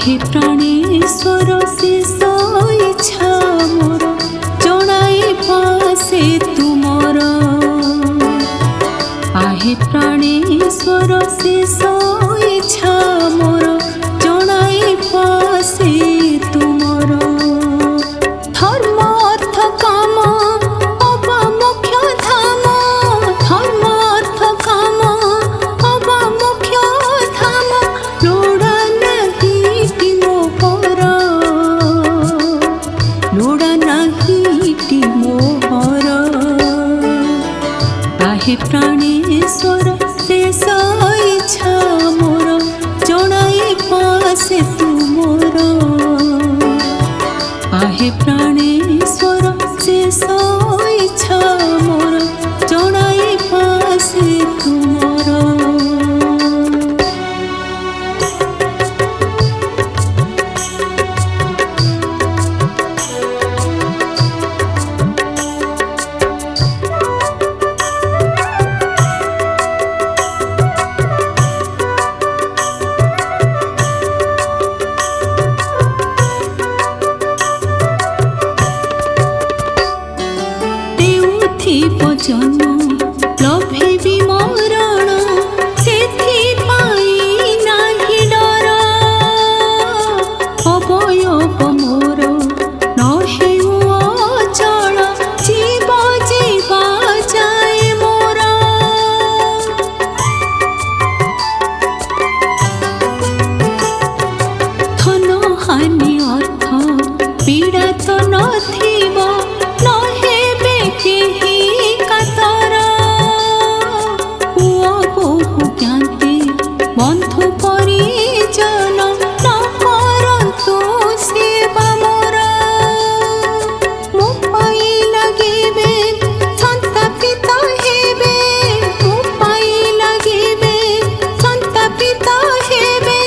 आहे प्राणेश्वर शेष इच्छा मोर जनाई पासे तुमर आहे प्राणेश्वर शेष इच्छा मोर जनाई पासे तुमर धर्म अर्थ काम अबा मुख्य धाम धर्म अर्थ काम अबा मुख्य धाम लोड़ा नहीं मोहर लोड़ा नहीं मोहर आहे प्राणेश्वर शेष इच्छा मोर जनाई पासे तुमर आहे प्राणेश्वर शेष इच्छा मोर जनाई पासे तुमर जन्म लभेबी मरण सेथिपाई नाही डर अवयव मोर नहेउ अचल जीव जीवा जाए मोर धन हानि अर्थ पीड़ा तो नथिब नहेबे केही बंधु परिजन न करतु सेवा मोर मो पाई लगिबे संतापित हेबे मो पाई लगिबे संतापित हेबे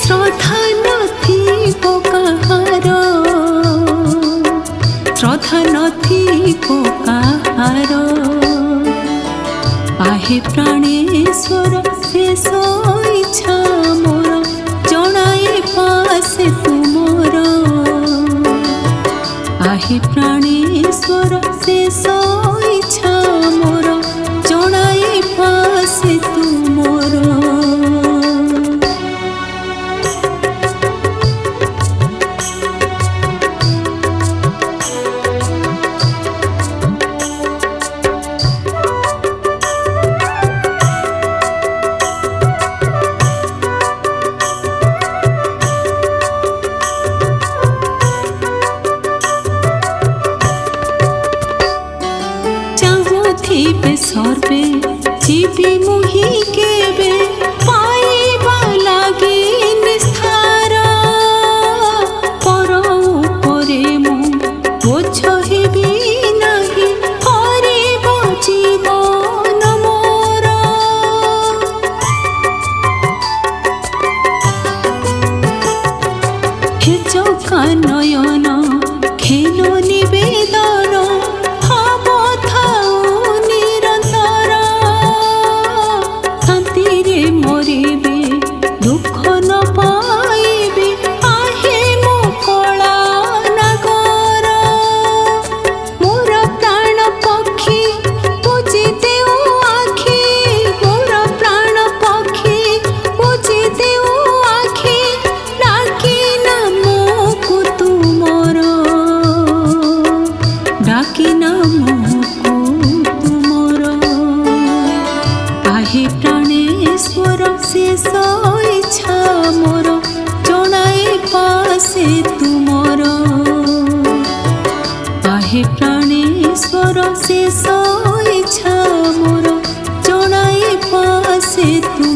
श्रद्धा नथिबो काहार श्रद्धा नथिबो काहार आहे प्राणेश्वर शेष इच्छा मोर जनाई पासे तुमर आहे प्राणेश्वर शेष इच्छा मोर जनाई पासे तुमर सर्वे जीवी मुहि केबे पाइबा लागे निस्तार पर उपरे मु बोझ हेबी नाही हरिब जीवन मोर हे चौका नयन खेलो निवेदन प्राणेश्वर शेष इच्छा मोर जनाई पासे तुमर आहे प्राणेश्वर शेष इच्छा मोर जनाई पासे तुमर।